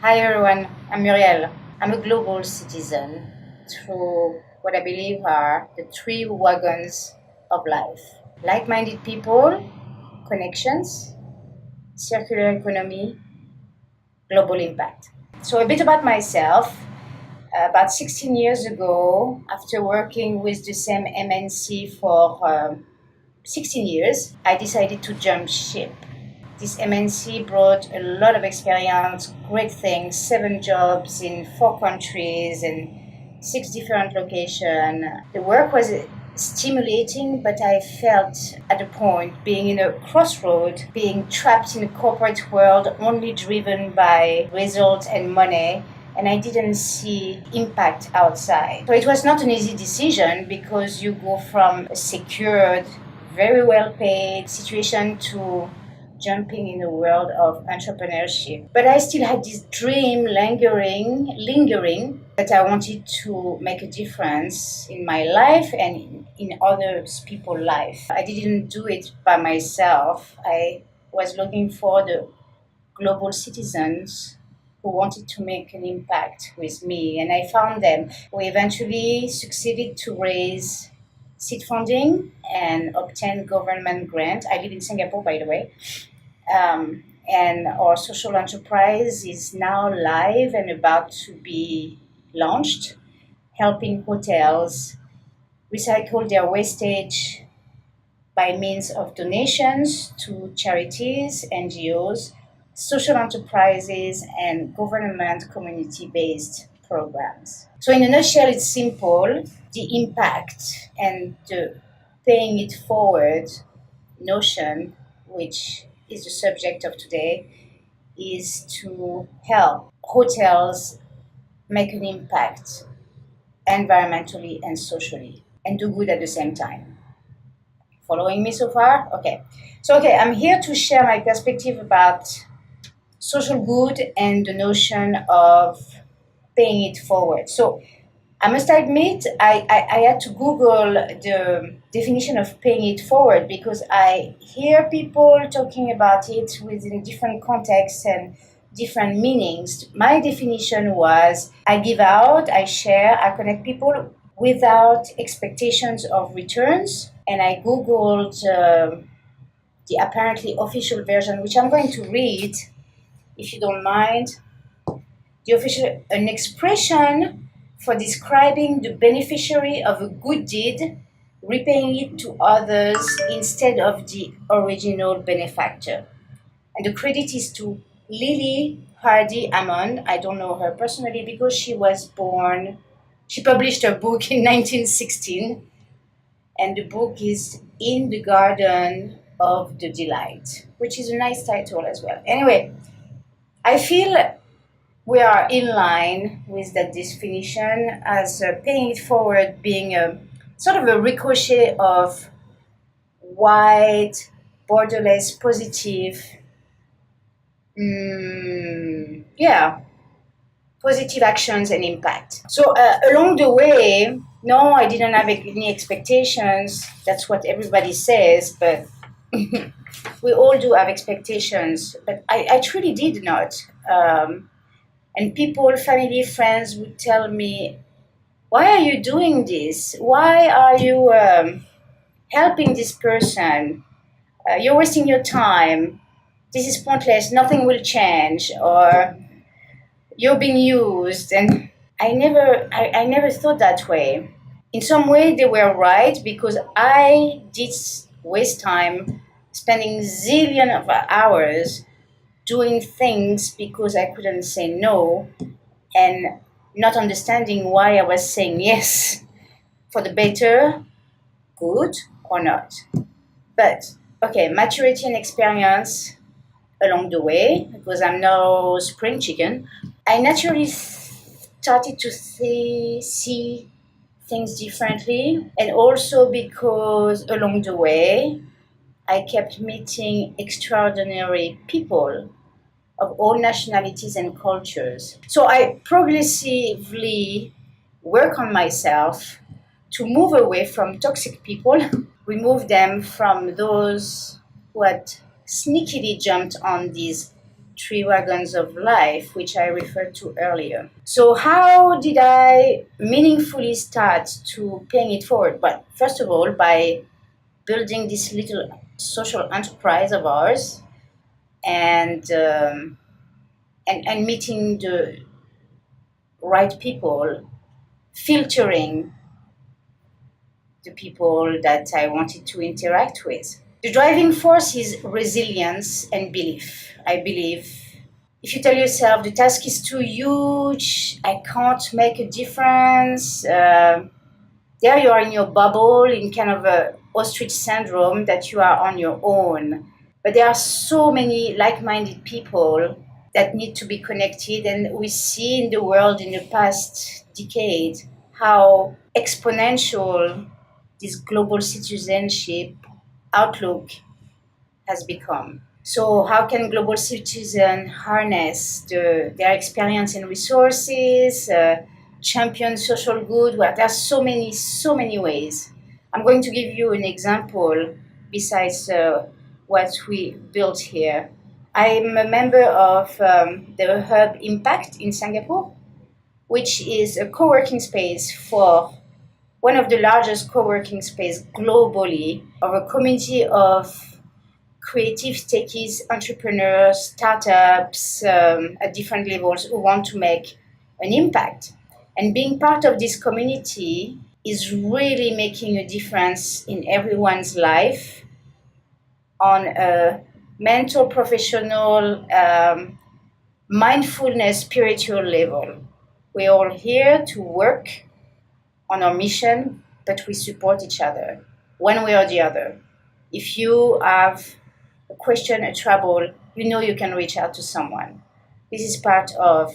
Hi everyone, I'm Muriel. I'm a global citizen through what I believe are the three wagons of life: like-minded people, connections, circular economy, global impact. So, a bit about myself. About 16 years ago, after working with the same MNC for 16 years, I decided to jump ship. This MNC brought a lot of experience, great things, 7 jobs in 4 countries and 6 different locations. The work was stimulating, but I felt at a point being in a crossroad, being trapped in a corporate world only driven by results and money, and I didn't see impact outside. So it was not an easy decision because you go from a secured, very well paid situation to jumping in the world of entrepreneurship. But I still had this dream lingering that I wanted to make a difference in my life and in other people's life. I didn't do it by myself. I was looking for the global citizens who wanted to make an impact with me, and I found them. We eventually succeeded to raise seed funding and obtain government grant. I live in Singapore, by the way. And our social enterprise is now live and about to be launched, helping hotels recycle their wastage by means of donations to charities, NGOs, social enterprises, and government community based programs. So, in a nutshell, it's simple: the impact and the paying it forward notion, which is the subject of today, is to help hotels make an impact environmentally and socially and do good at the same time. Following me so far? Okay. I'm here to share my perspective about social good and the notion of paying it forward. So, I must admit, I had to Google the definition of paying it forward because I hear people talking about it within different contexts and different meanings. My definition was I give out, I share, I connect people without expectations of returns. And I Googled the apparently official version, which I'm going to read, if you don't mind. An expression for describing the beneficiary of a good deed, repaying it to others instead of the original benefactor. And the credit is to Lily Hardy Ammon. I don't know her personally because she published her book in 1916, and the book is In the Garden of the Delight, which is a nice title as well. Anyway, I feel we are in line with that definition as paying it forward being a sort of a ricochet of wide, borderless, positive, positive actions and impact. So along the way, no, I didn't have any expectations. That's what everybody says, but we all do have expectations. But I truly did not. And people, family, friends would tell me, why are you doing this? Why are you helping this person? You're wasting your time. This is pointless. Nothing will change. Or you're being used. And I never thought that way. In some way, they were right because I did waste time spending zillion of hours doing things because I couldn't say no, and not understanding why I was saying yes for the better, good or not. But okay, maturity and experience along the way, because I'm no spring chicken, I naturally started to see things differently, and also because along the way I kept meeting extraordinary people of all nationalities and cultures. So I progressively work on myself to move away from toxic people, remove them from those who had sneakily jumped on these three wagons of life, which I referred to earlier. So how did I meaningfully start to paying it forward? But first of all, by building this little social enterprise of ours, and and meeting the right people, filtering the people that I wanted to interact with. The driving force is resilience and belief. I believe if you tell yourself the task is too huge, I can't make a difference, there you are in your bubble, in kind of a ostrich syndrome that you are on your own. But there are so many like-minded people that need to be connected, and we see in the world in the past decade how exponential this global citizenship outlook has become. So how can global citizens harness their experience and resources, champion social good? Well, there are so many ways. I'm going to give you an example besides what we built here. I'm a member of the Hub Impact in Singapore, which is a co-working space for one of the largest co-working space globally of a community of creative techies, entrepreneurs, startups at different levels who want to make an impact. And being part of this community is really making a difference in everyone's life on a mental, professional, mindfulness, spiritual level. We're all here to work on our mission, but we support each other one way or the other. If you have a question, a trouble, you know you can reach out to someone. This is part of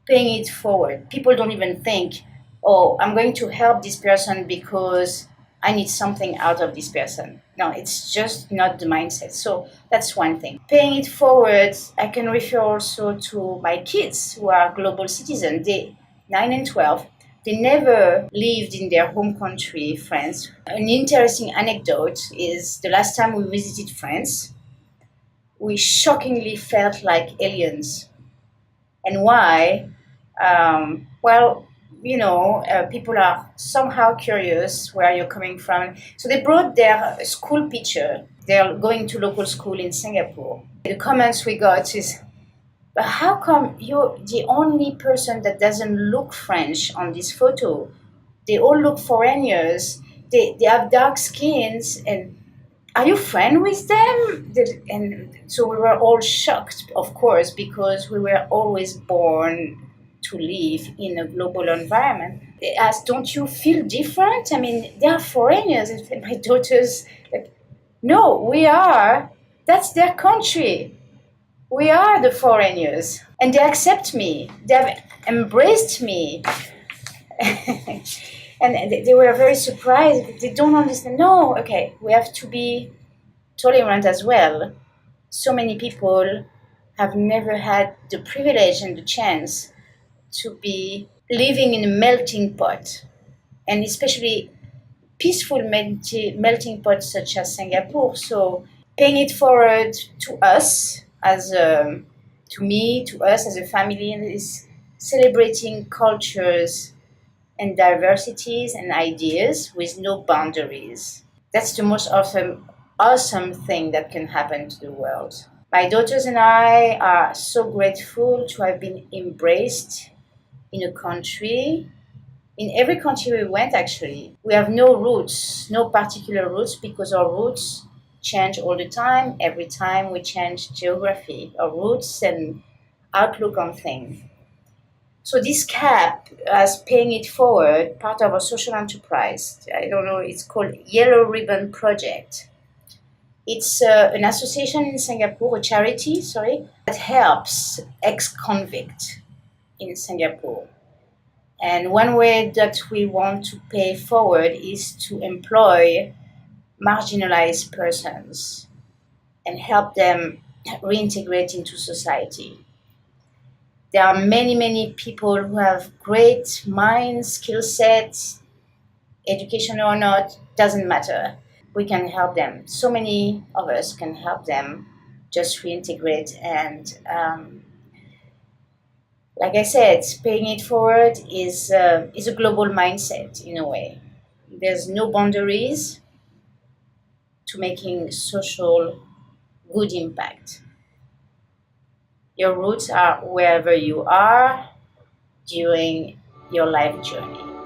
paying it forward. People don't even think, oh, I'm going to help this person because I need something out of this person. No, it's just not the mindset. So that's one thing. Paying it forward, I can refer also to my kids who are global citizens. They 9 and 12. They never lived in their home country, France. An interesting anecdote is the last time we visited France, we shockingly felt like aliens. And why? Well, people are somehow curious where you're coming from. So they brought their school picture. They're going to local school in Singapore. The comments we got is, but how come you're the only person that doesn't look French on this photo? They all look foreigners. They have dark skins, and are you friend with them? And so we were all shocked, of course, because we were always born to live in a global environment. They asked, don't you feel different? I mean, they are foreigners. And my daughters, like, no, we are. That's their country. We are the foreigners. And they accept me. They have embraced me. And they were very surprised. They don't understand. No, okay, we have to be tolerant as well. So many people have never had the privilege and the chance to be living in a melting pot, and especially peaceful melting pot such as Singapore. So paying it forward to us as to me, to us as a family, and is celebrating cultures and diversities and ideas with no boundaries. That's the most awesome thing that can happen to the world. My daughters and I are so grateful to have been embraced in a country, in every country we went actually. We have no roots, no particular roots, because our roots change all the time. Every time we change geography, our roots and outlook on things. So this CAP, as paying it forward, part of a social enterprise, I don't know, it's called Yellow Ribbon Project. It's an association in Singapore, a charity, that helps ex-convict in Singapore. And one way that we want to pay forward is to employ marginalized persons and help them reintegrate into society. There are many, many people who have great minds, skill sets, education or not, doesn't matter. We can help them. So many of us can help them just reintegrate. And like I said, paying it forward is a global mindset in a way. There's no boundaries to making social good impact. Your roots are wherever you are during your life journey.